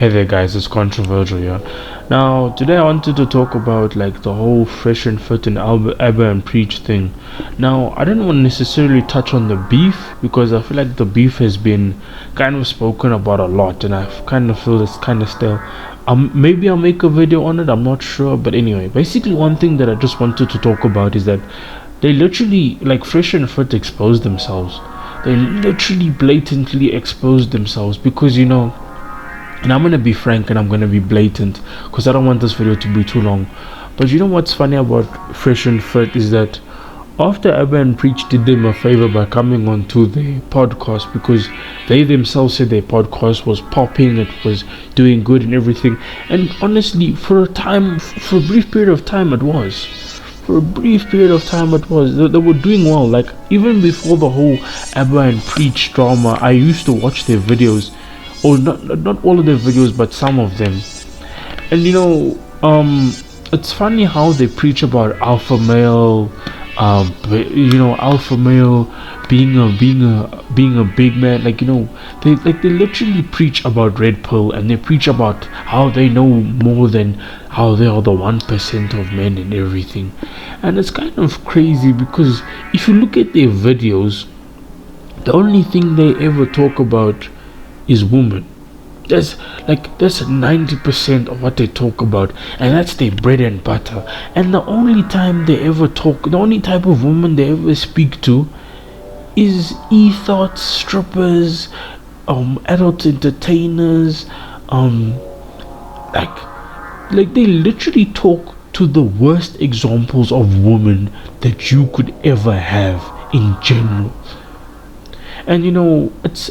Hey there guys, it's controversial here. Now today I wanted to talk about like the whole fresh and fit and Abba and preach thing. Now I don't want to necessarily touch on the beef because I feel like the beef has been kind of spoken about a lot and I kind of feel it's kind of stale. Maybe I'll make a video on it, I'm not sure, but anyway, basically one thing that I just wanted to talk about is that they literally like fresh and fit expose themselves. They literally blatantly expose themselves because and I'm gonna be frank and I'm gonna be blatant because I don't want this video to be too long. But you know what's funny about Fresh and Fit is that after Abba and Preach did them a favor by coming onto their podcast because they themselves said their podcast was popping, it was doing good and everything. And honestly, for a brief period of time, it was. For a brief period of time, it was. They were doing well. Like even before the whole Abba and Preach drama, I used to watch their videos or not all of their videos but some of them. And it's funny how they preach about alpha male, alpha male being a big man. They literally preach about red pill and they preach about how they know more than how they are the 1% of men and everything. And it's kind of crazy because if you look at their videos, the only thing they ever talk about is woman. That's 90% of what they talk about, and that's their bread and butter. And the only time they ever talk, the only type of woman they ever speak to is e-thoughts, strippers, adult entertainers, like they literally talk to the worst examples of women that you could ever have in general. And it's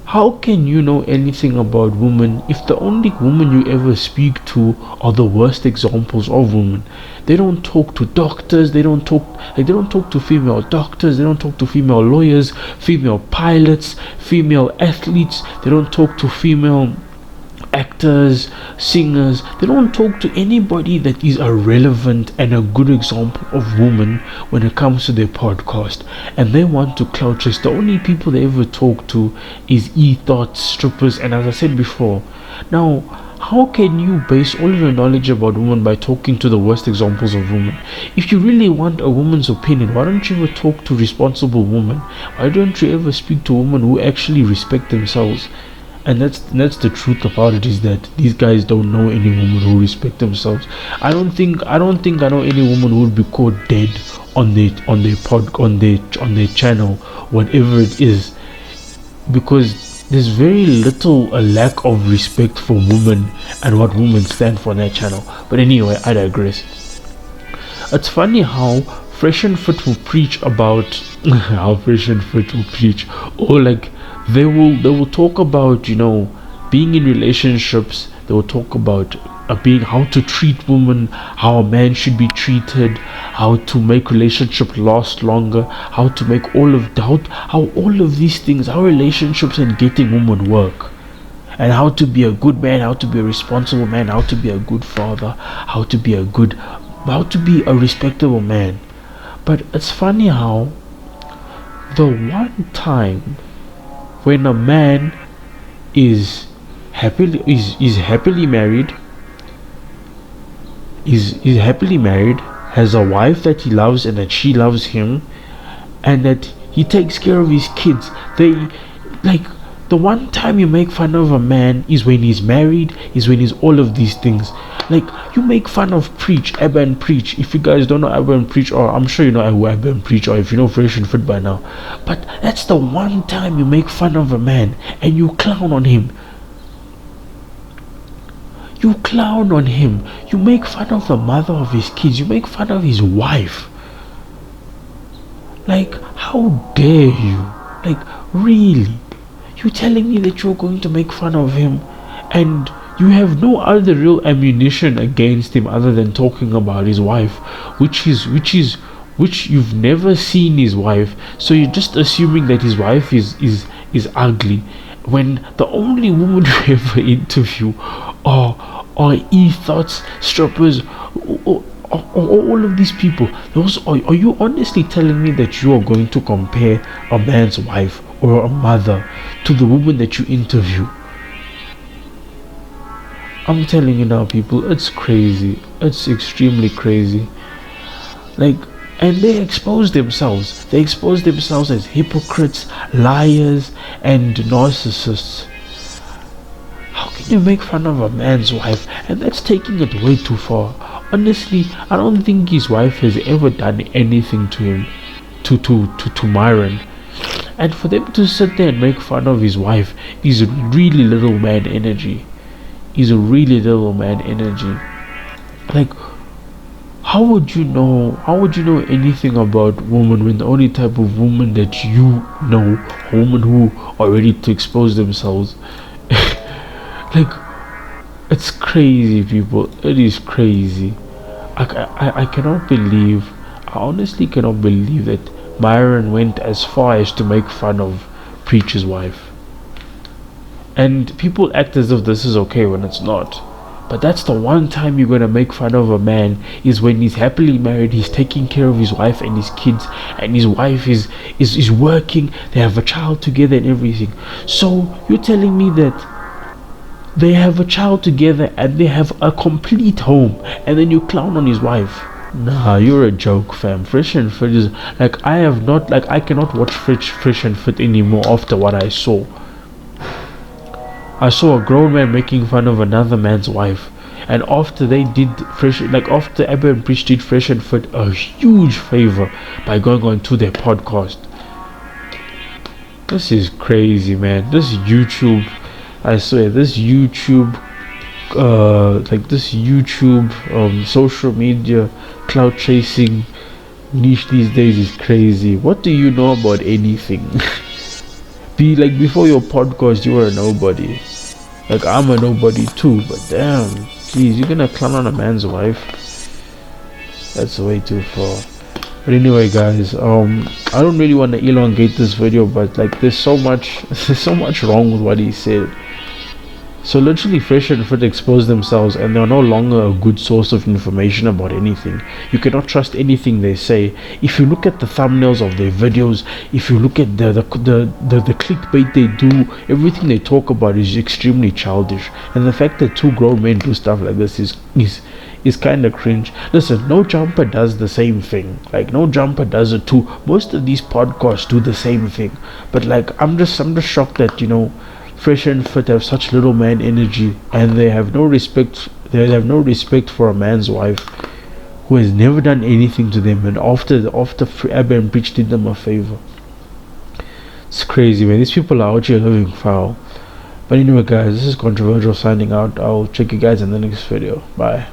how can you know anything about women if the only women you ever speak to are the worst examples of women? They don't talk to doctors, they don't talk to female doctors, they don't talk to female lawyers, female pilots, female athletes, they don't talk to female actors, singers. They don't talk to anybody that is a relevant and a good example of woman when it comes to their podcast, and they want to clout chase. The only people they ever talk to is e-thoughts, strippers, and as I said before, now how can you base all your knowledge about women by talking to the worst examples of women? If you really want a woman's opinion, why don't you ever talk to responsible women? Why don't you ever speak to women who actually respect themselves? And that's the truth about it, is that these guys don't know any woman who respect themselves. I don't think I know any woman who would be caught dead on their channel, whatever it is, because there's very little a lack of respect for women and what women stand for on their channel. But anyway, I digress. It's funny how Fresh and Fit will preach about how Fresh and Fit will preach, or like they will talk about being in relationships. They will talk about being how to treat women, how a man should be treated, how to make relationship last longer, how to make how all of these things, how relationships and getting women work, and how to be a good man, how to be a responsible man, how to be a good father, how to be a respectable man. But it's funny how the one time when a man is happily married, has a wife that he loves and that she loves him, and that he takes care of his kids, the one time you make fun of a man is when he's married, is when he's all of these things. Like, you make fun of Abba and Preach. If you guys don't know Abba and Preach, or I'm sure you know Abba and Preach, or if you know Fresh and Fit by now, but that's the one time you make fun of a man and you clown on him. You clown on him. You make fun of the mother of his kids. You make fun of his wife. Like, how dare you? Like, really? You telling me that you're going to make fun of him and you have no other real ammunition against him other than talking about his wife, which you've never seen his wife, so you're just assuming that his wife is ugly, when the only woman you ever interview are e-thoughts, strippers, or all of these people. Are you honestly telling me that you are going to compare a man's wife or a mother to the woman that you interview? I'm telling you now, people, it's crazy. It's extremely crazy. Like, and they expose themselves. They expose themselves as hypocrites, liars, and narcissists. How can you make fun of a man's wife? And that's taking it way too far. Honestly, I don't think his wife has ever done anything to him, to Myron. And for them to sit there and make fun of his wife is really little man energy. Is a really little man energy. Like, how would you know anything about women when the only type of woman that you know, women who are ready to expose themselves? Like, it's crazy, people. It is crazy. I cannot believe, I honestly cannot believe that Myron went as far as to make fun of Preacher's wife. And people act as if this is okay when it's not. But that's the one time you're gonna make fun of a man, is when he's happily married, he's taking care of his wife and his kids, and his wife is working, they have a child together and everything. So you're telling me that they have a child together and they have a complete home, and then you clown on his wife? Nah, you're a joke, fam. Fresh and Fit is like, I cannot watch Fresh and Fit anymore after what I saw. I saw a grown man making fun of another man's wife, and after they did after Abba and Preach did Fresh and Fit a huge favor by going on to their podcast. This is crazy, man. This YouTube, I swear, this YouTube, social media cloud chasing niche these days is crazy. What do you know about anything? Before your podcast you were a nobody. Like, I'm a nobody too, but damn, please, you're gonna clown on a man's wife? That's way too far. But anyway, guys, I don't really want to elongate this video, but like, there's so much wrong with what he said. So literally, Fresh and Fit exposed themselves, and they're no longer a good source of information about anything. You cannot trust anything they say. If you look at the thumbnails of their videos, if you look at the clickbait they do, everything they talk about is extremely childish. And the fact that two grown men do stuff like this is kind of cringe. Listen, No Jumper does the same thing. Like, No Jumper does it too. Most of these podcasts do the same thing. But like, I'm just shocked that, you know, Fresh and Fit have such little man energy, and they have no respect. They have no respect for a man's wife who has never done anything to them, and after Abba and Preach did them a favor. It's crazy, man. These people are out here living foul. But anyway, guys, this is Controversial signing out. I'll check you guys in the next video. Bye.